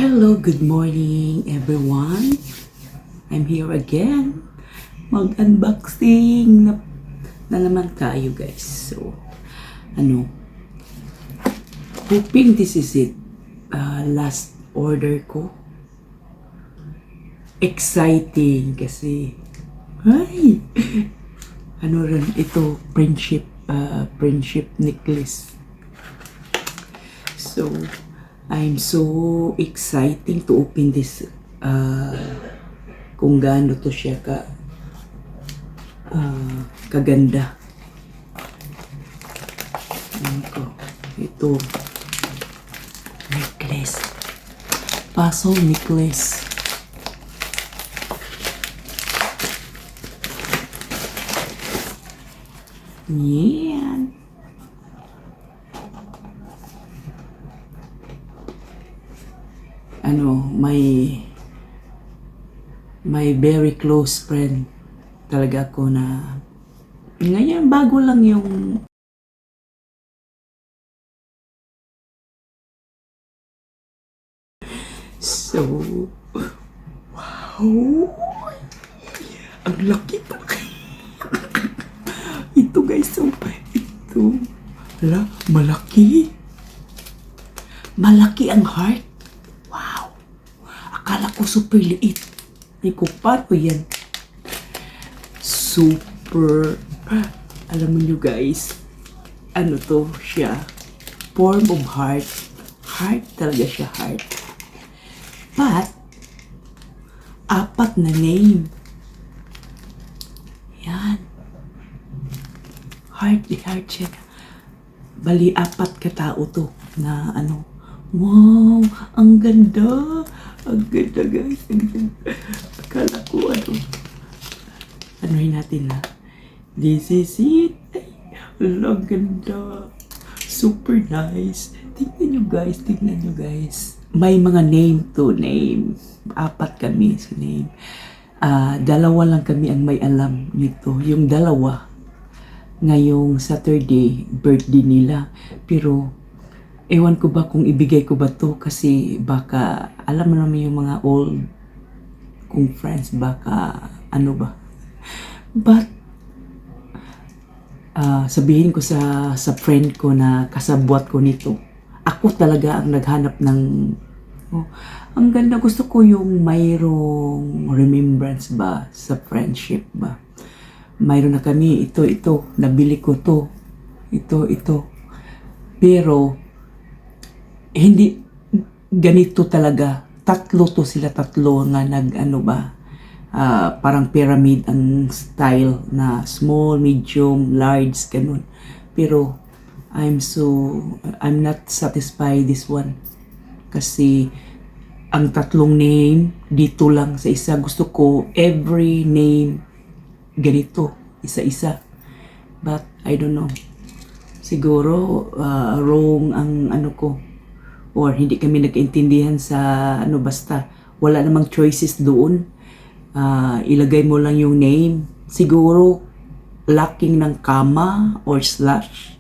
Hello, good morning everyone. I'm here again. Mag-unboxing na naman tayo guys. So, hoping this is it. Last order ko. Exciting kasi, ay, rin ito, friendship necklace. So, I'm so exciting to open this kung gaano to siya kaganda. Ito necklace, puzzle necklace. Yan. My very close friend talaga ako na ngayon bago lang yung so wow, ang laki pa. Ito guys, so ito malaki ang heart. Wow, akala ko super liit. Ay ko, paano yan? Super, alam mo nyo guys, ano to siya? Form of heart. Heart talaga siya, heart. But, 4 na name. Yan. Heart siya. Bali, 4 katao to na wow, ang ganda. Ang ganda guys, ang ganda. Akala ko anuhin natin na. This is it. Ay, ang ganda. Super nice. Tingnan nyo guys. May mga name. 4 kami sa name. 2 lang kami ang may alam nito. Yung 2, ngayong Saturday, birthday nila. Pero, ewan ko ba kung ibigay ko ba to kasi baka, alam mo naman yung mga old kong friends, baka ba. But, sabihin ko sa friend ko na kasabwat ko nito, ako talaga ang naghanap ng, ang ganda, gusto ko yung mayroong remembrance ba sa friendship ba. Mayroon na kami, ito, nabili ko to, ito. Pero, hindi ganito talaga. 3 to sila, 3 nga parang pyramid ang style na small, medium, large, ganun. Pero I'm not satisfied this one. Kasi ang 3 name dito lang sa isa. Gusto ko every name ganito, isa-isa. But I don't know. Siguro wrong ang ko. Or hindi kami nagkaintindihan sa basta wala namang choices doon. Ilagay mo lang yung name. Siguro lacking ng comma or slash.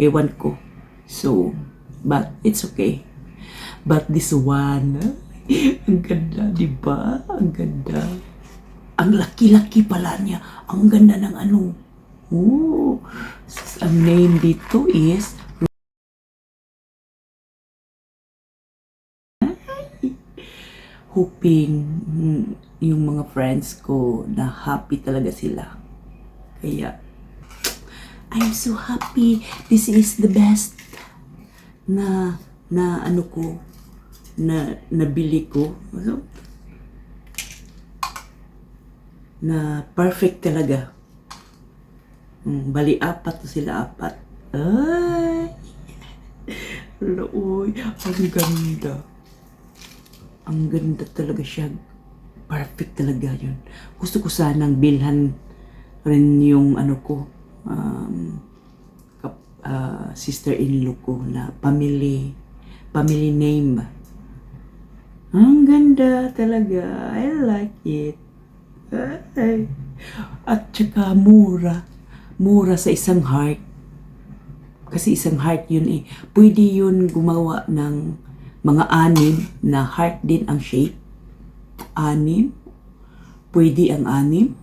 Ewan ko. So, but it's okay. But this one, ang ganda, diba? Ang ganda. Ang laki-laki pala niya. Ang ganda ng ang name dito is hoping yung mga friends ko na happy talaga sila. Kaya, I'm so happy. This is the best na nabili ko. Na perfect talaga. Bali, 4 to sila, 4. Ay! Uy, ang ganda. Ang ganda talaga siya. Perfect talaga yun. Gusto ko sanang bilhan rin yung sister-in-law ko na family name. Ang ganda talaga. I like it. Ay. At saka mura sa isang heart. Kasi isang heart yun eh. Pwede yun gumawa ng mga anim na heart din ang shape. Anim. Pwede ang anim.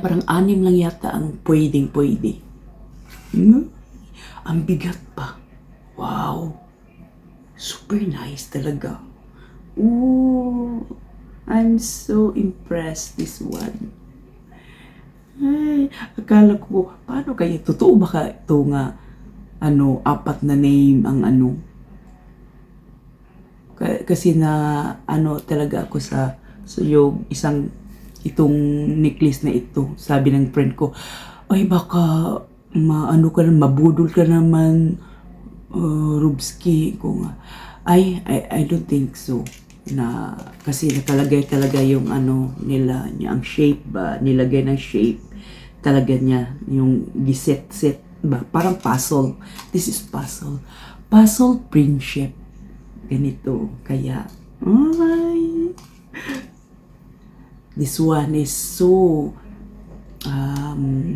Parang anim lang yata ang pwede. Ang bigat pa. Wow. Super nice talaga. Ooh. I'm so impressed this one. Ay, akala ko, paano kaya? Totoo ba ka ito nga, apat na name ang kasi na, talaga ako so yung itong necklace na ito, sabi ng friend ko, ay baka, mabudol ka naman, Rubski, ko nga. I don't think so. Kasi nakalagay talaga yung nila, ang shape ba, nilagay ng shape, talaga niya, yung giset-set ba, parang puzzle. This is puzzle friendship, ganito, kaya, this one is so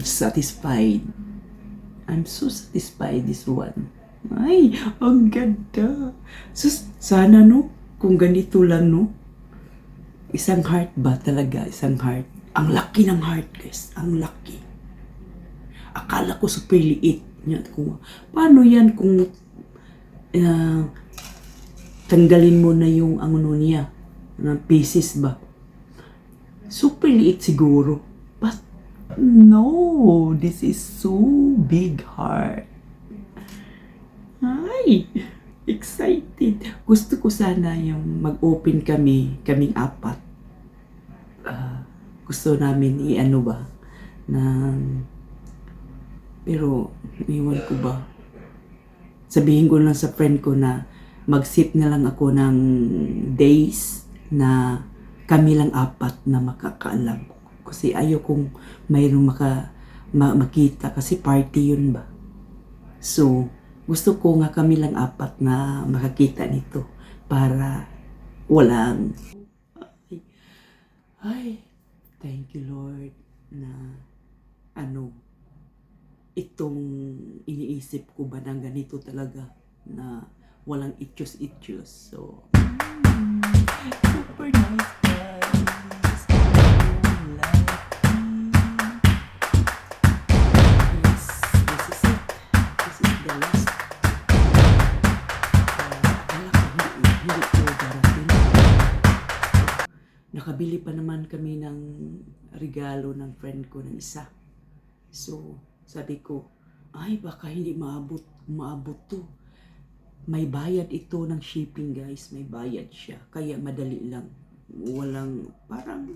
satisfied. I'm so satisfied this one. Ay, ang ganda. Sana kung ganito lang isang heart ba talaga, isang heart. Ang laki ng heart, guys. Ang laki. Akala ko super liit. Paano yan kung tanggalin mo na yung niya, ng pieces ba? Super liit siguro. But no, this is so big heart. Ay, excited. Gusto ko sana yung mag-open kaming apat. Gusto namin ba, pero iwan ko ba. Sabihin ko lang sa friend ko na mag-sit na lang ako ng days na kami lang apat na makakaalam. Kasi ayokong mayroong makita kasi party yun ba. So, gusto ko nga kami lang apat na makakita nito para walang ay, thank you Lord na itong iniisip ko ba ng ganito talaga na walang itchos. So, super nice guys. Yes, this is it. This is the last. Hindi ko darating. Nakabili pa naman kami ng regalo ng friend ko ng isa. So, sabi ko, ay baka hindi maabot to. May bayad ito ng shipping guys, may bayad siya. Kaya madali lang. Walang, parang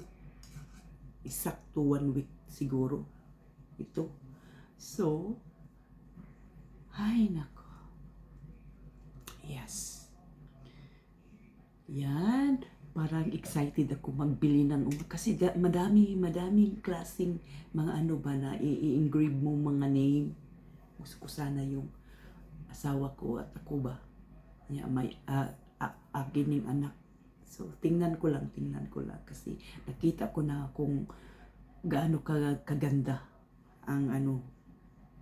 exacto 1 week siguro ito. So, ay nako. Yes. Yan. Parang excited ako magbili ng kasi madaming klaseng mga ba na i-engrave mo mga name. Gusto ko sana yung asawa ko at ako ba. May akin yung anak. So tingnan ko lang kasi nakita ko na kung gaano kaganda ang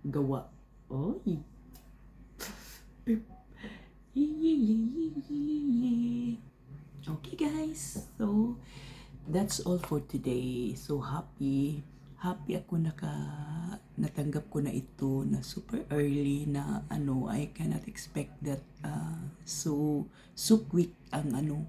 gawa. Oy. Okay guys, so that's all for today. So happy ako natanggap ko na ito na super early na I cannot expect that so quick ang